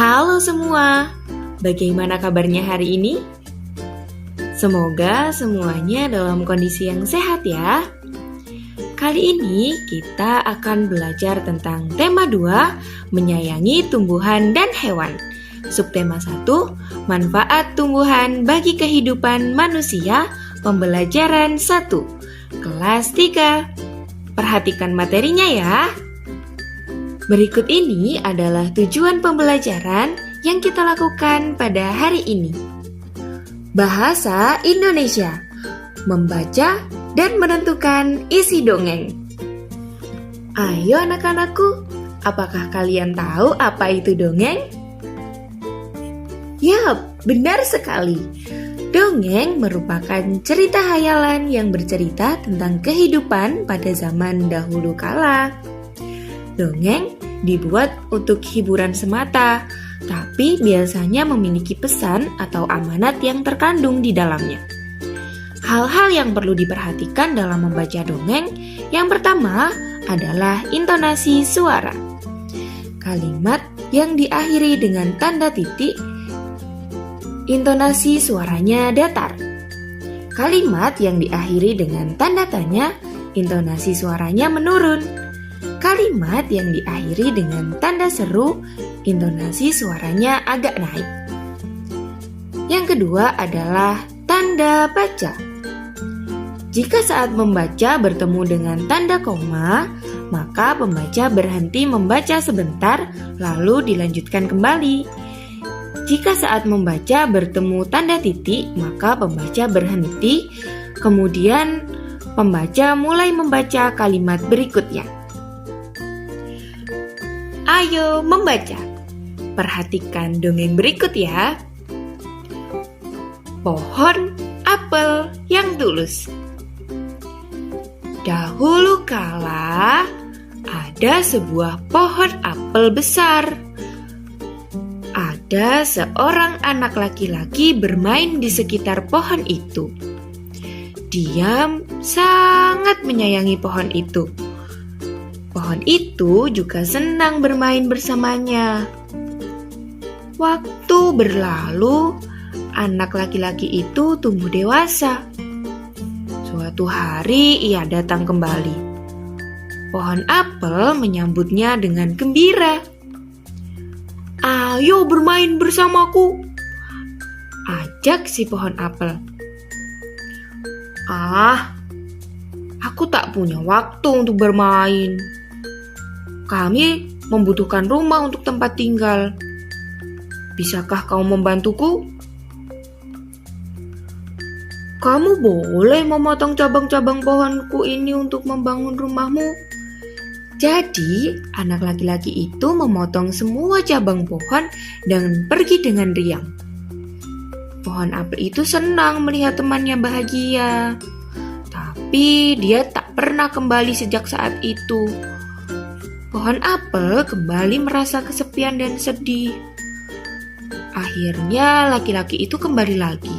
Halo semua, bagaimana kabarnya hari ini? Semoga semuanya dalam kondisi yang sehat ya. Kali ini kita akan belajar tentang tema 2, menyayangi tumbuhan dan hewan. Subtema 1, manfaat tumbuhan bagi kehidupan manusia, pembelajaran 1, kelas 3. Perhatikan materinya ya. Berikut ini adalah tujuan pembelajaran yang kita lakukan pada hari ini. Bahasa Indonesia, membaca dan menentukan isi dongeng. Ayo anak-anakku, apakah kalian tahu apa itu dongeng? Yap, benar sekali. Dongeng merupakan cerita hayalan yang bercerita tentang kehidupan pada zaman dahulu kala. Dongeng dibuat untuk hiburan semata, tapi biasanya memiliki pesan atau amanat yang terkandung di dalamnya. Hal-hal yang perlu diperhatikan dalam membaca dongeng, yang pertama adalah intonasi suara. Kalimat yang diakhiri dengan tanda titik, intonasi suaranya datar. Kalimat yang diakhiri dengan tanda tanya, intonasi suaranya menurun. Kalimat yang diakhiri dengan tanda seru, intonasi suaranya agak naik. Yang kedua adalah tanda baca. Jika saat membaca bertemu dengan tanda koma, maka pembaca berhenti membaca sebentar lalu dilanjutkan kembali. Jika saat membaca bertemu tanda titik, maka pembaca berhenti, kemudian pembaca mulai membaca kalimat berikutnya. Ayo membaca. Perhatikan dongeng berikut ya. Pohon apel yang tulus. Dahulu kala ada sebuah pohon apel besar. Ada seorang anak laki-laki bermain di sekitar pohon itu. Dia sangat menyayangi pohon itu. Pohon itu juga senang bermain bersamanya. Waktu berlalu, anak laki-laki itu tumbuh dewasa. Suatu hari ia datang kembali. Pohon apel menyambutnya dengan gembira. Ayo bermain bersamaku, ajak si pohon apel. Aku tak punya waktu untuk bermain. Kami membutuhkan rumah untuk tempat tinggal. Bisakah kau membantuku? Kamu boleh memotong cabang-cabang pohonku ini untuk membangun rumahmu. Jadi, anak laki-laki itu memotong semua cabang pohon dan pergi dengan riang. Pohon apel itu senang melihat temannya bahagia. Tapi dia tak pernah kembali sejak saat itu. Pohon apel kembali merasa kesepian dan sedih. Akhirnya laki-laki itu kembali lagi.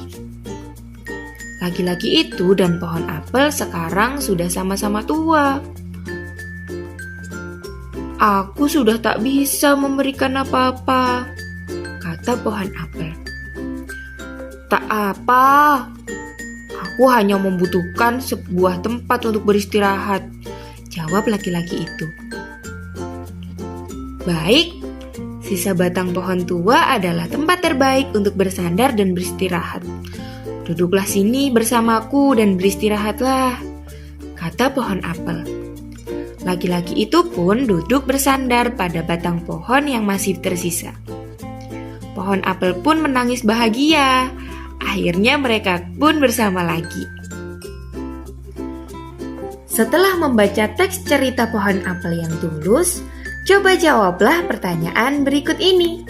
Laki-laki itu dan pohon apel sekarang sudah sama-sama tua. Aku sudah tak bisa memberikan apa-apa, kata pohon apel. Tak apa, aku hanya membutuhkan sebuah tempat untuk beristirahat, jawab laki-laki itu. Baik, sisa batang pohon tua adalah tempat terbaik untuk bersandar dan beristirahat. Duduklah sini bersamaku dan beristirahatlah, kata pohon apel. Laki-laki itu pun duduk bersandar pada batang pohon yang masih tersisa. Pohon apel pun menangis bahagia. Akhirnya mereka pun bersama lagi. Setelah membaca teks cerita pohon apel yang tulus, coba jawablah pertanyaan berikut ini.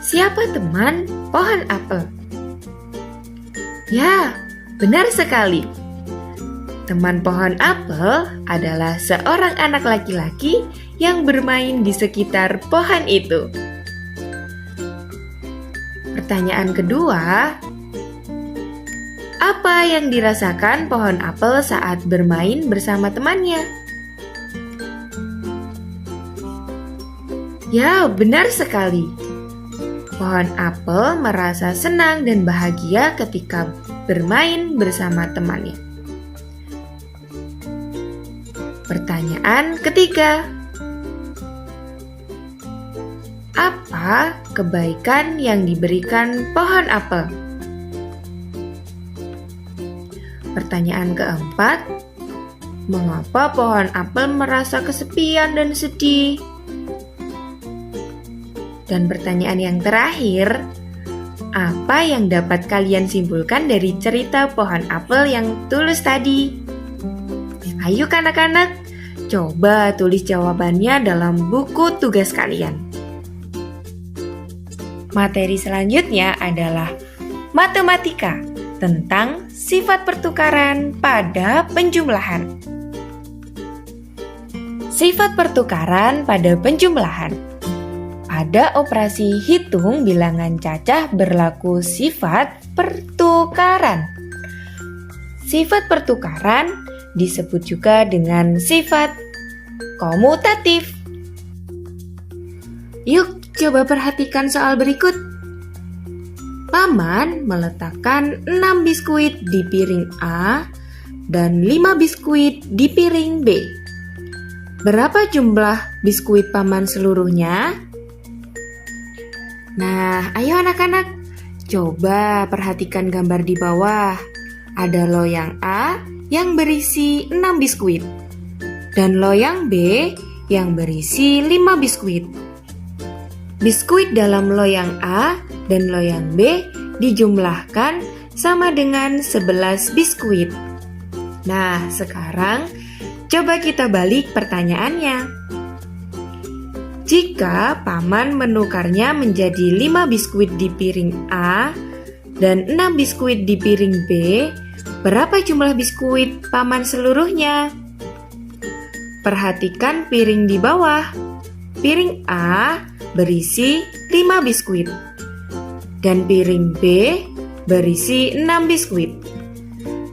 Siapa teman pohon apel? Ya, benar sekali. Teman pohon apel adalah seorang anak laki-laki yang bermain di sekitar pohon itu. Pertanyaan kedua, apa yang dirasakan pohon apel saat bermain bersama temannya? Ya, benar sekali. Pohon apel merasa senang dan bahagia ketika bermain bersama temannya. Pertanyaan ketiga. Apa kebaikan yang diberikan pohon apel? Pertanyaan keempat. Mengapa pohon apel merasa kesepian dan sedih? Dan pertanyaan yang terakhir, apa yang dapat kalian simpulkan dari cerita pohon apel yang tulus tadi? Ayo anak-anak, coba tulis jawabannya dalam buku tugas kalian. Materi selanjutnya adalah matematika tentang sifat pertukaran pada penjumlahan. Sifat pertukaran pada penjumlahan. Pada operasi hitung bilangan cacah berlaku sifat pertukaran. Sifat pertukaran disebut juga dengan sifat komutatif. Yuk, coba perhatikan soal berikut. Paman meletakkan 6 biskuit di piring A dan 5 biskuit di piring B. Berapa jumlah biskuit paman seluruhnya? Nah, ayo anak-anak, coba perhatikan gambar di bawah. Ada loyang A yang berisi 6 biskuit dan loyang B yang berisi 5 biskuit. Biskuit dalam loyang A dan loyang B dijumlahkan sama dengan 11 biskuit. Nah, sekarang coba kita balik pertanyaannya. Jika paman menukarnya menjadi 5 biskuit di piring A dan 6 biskuit di piring B, berapa jumlah biskuit paman seluruhnya? Perhatikan piring di bawah. Piring A berisi 5 biskuit dan piring B berisi 6 biskuit.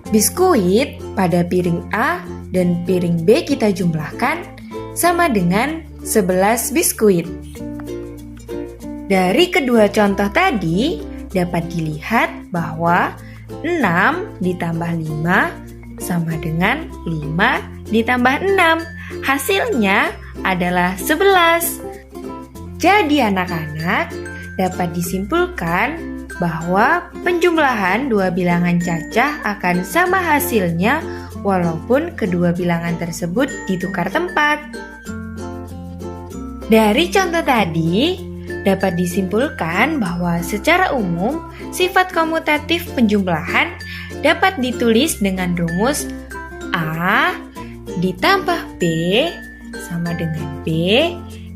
Biskuit pada piring A dan piring B kita jumlahkan sama dengan 11 biskuit. Dari kedua contoh tadi dapat dilihat bahwa 6 ditambah 5 sama dengan 5 ditambah 6. Hasilnya adalah 11. Jadi anak-anak, dapat disimpulkan bahwa penjumlahan dua bilangan cacah akan sama hasilnya walaupun kedua bilangan tersebut ditukar tempat. Dari contoh tadi, dapat disimpulkan bahwa secara umum sifat komutatif penjumlahan dapat ditulis dengan rumus A ditambah B sama dengan B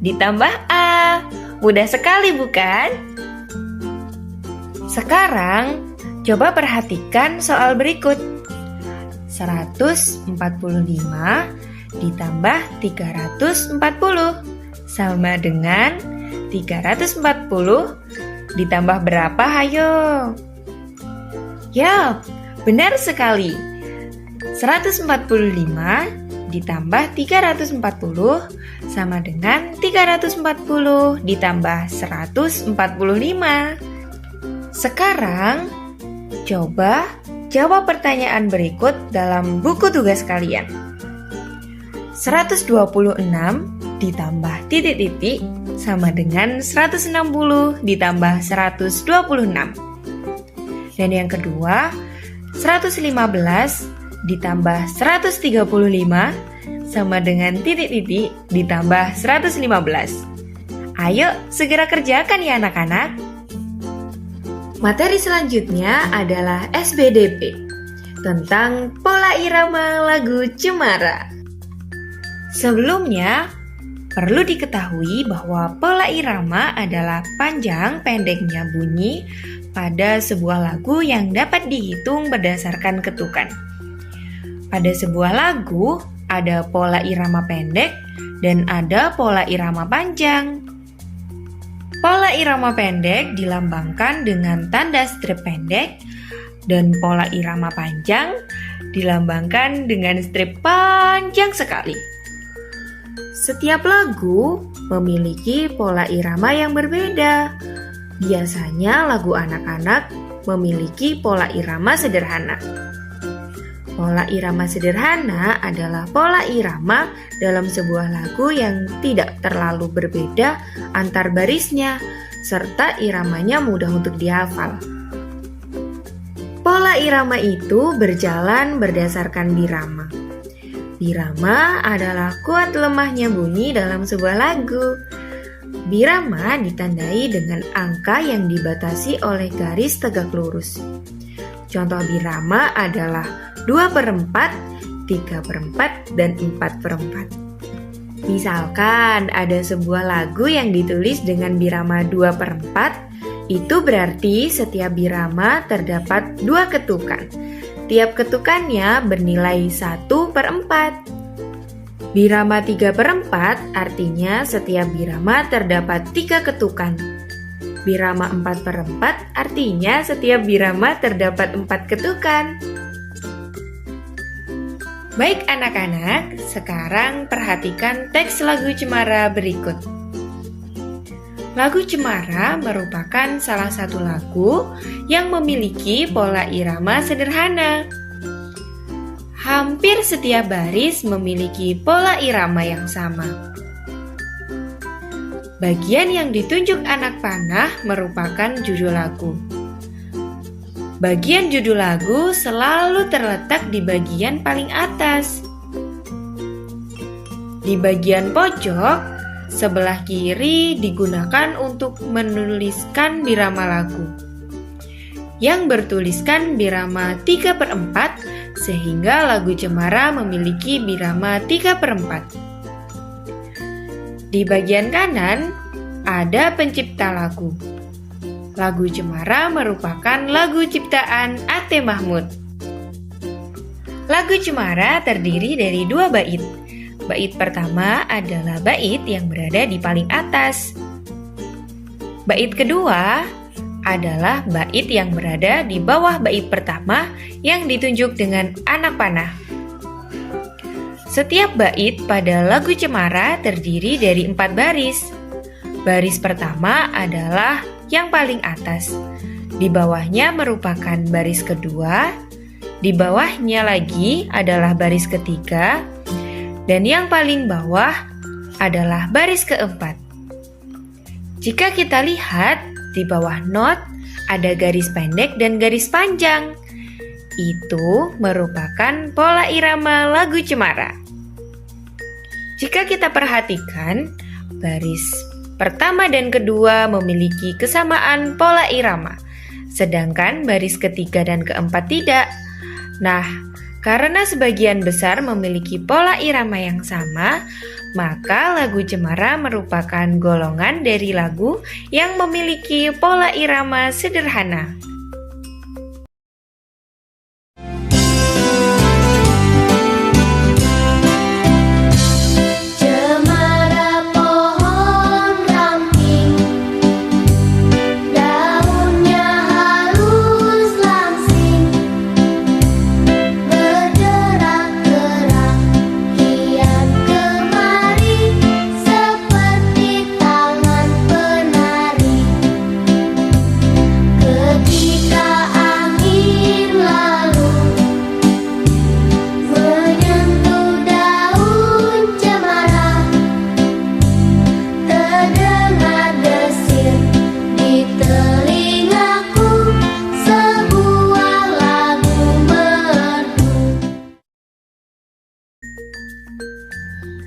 ditambah A. Mudah sekali bukan? Sekarang, coba perhatikan soal berikut. 145 ditambah 340 sama dengan 340 ditambah berapa, hayo? Ya, benar sekali. 145 ditambah 340 sama dengan 340 ditambah 145. Sekarang, coba jawab pertanyaan berikut dalam buku tugas kalian. 126 ditambah titik-titik sama dengan 160 ditambah 126. Dan yang kedua, 115 ditambah 135 sama dengan titik-titik ditambah 115. Ayo segera kerjakan ya anak-anak. Materi selanjutnya adalah SBDP tentang pola irama lagu Cemara. Sebelumnya, perlu diketahui bahwa pola irama adalah panjang pendeknya bunyi pada sebuah lagu yang dapat dihitung berdasarkan ketukan. Pada sebuah lagu, ada pola irama pendek dan ada pola irama panjang. Pola irama pendek dilambangkan dengan tanda strip pendek dan pola irama panjang dilambangkan dengan strip panjang sekali. Setiap lagu memiliki pola irama yang berbeda. Biasanya lagu anak-anak memiliki pola irama sederhana. Pola irama sederhana adalah pola irama dalam sebuah lagu yang tidak terlalu berbeda antar barisnya, serta iramanya mudah untuk dihafal. Pola irama itu berjalan berdasarkan birama. Birama adalah kuat lemahnya bunyi dalam sebuah lagu. Birama ditandai dengan angka yang dibatasi oleh garis tegak lurus. Contoh birama adalah 2/4, 3/4, dan 4/4. Misalkan ada sebuah lagu yang ditulis dengan birama 2/4, itu berarti setiap birama terdapat 2 ketukan. Tiap ketukannya bernilai 1/4. Birama 3/4 artinya setiap birama terdapat 3 ketukan. Birama 4/4 artinya setiap birama terdapat 4 ketukan. Baik anak-anak, sekarang perhatikan teks lagu Cemara berikut. Lagu Cemara merupakan salah satu lagu yang memiliki pola irama sederhana. Hampir setiap baris memiliki pola irama yang sama. Bagian yang ditunjuk anak panah merupakan judul lagu. Bagian judul lagu selalu terletak di bagian paling atas. Di bagian pojok, sebelah kiri digunakan untuk menuliskan birama lagu, yang bertuliskan birama 3/4, sehingga lagu Cemara memiliki birama 3/4. Di bagian kanan ada pencipta lagu. Lagu Cemara merupakan lagu ciptaan A.T. Mahmud. Lagu Cemara terdiri dari 2 bait. Bait pertama adalah bait yang berada di paling atas. Bait kedua adalah bait yang berada di bawah bait pertama yang ditunjuk dengan anak panah. Setiap bait pada lagu Cemara terdiri dari 4 baris. Baris pertama adalah yang paling atas. Di bawahnya merupakan baris kedua. Di bawahnya lagi adalah baris ketiga. Dan yang paling bawah adalah baris keempat. Jika kita lihat, di bawah not ada garis pendek dan garis panjang. Itu merupakan pola irama lagu Cemara. Jika kita perhatikan, baris pertama dan kedua memiliki kesamaan pola irama, sedangkan baris ketiga dan keempat tidak. Nah, karena sebagian besar memiliki pola irama yang sama, maka lagu Cemara merupakan golongan dari lagu yang memiliki pola irama sederhana.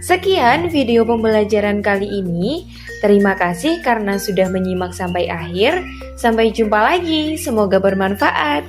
Sekian video pembelajaran kali ini. Terima kasih karena sudah menyimak sampai akhir. Sampai jumpa lagi. Semoga bermanfaat.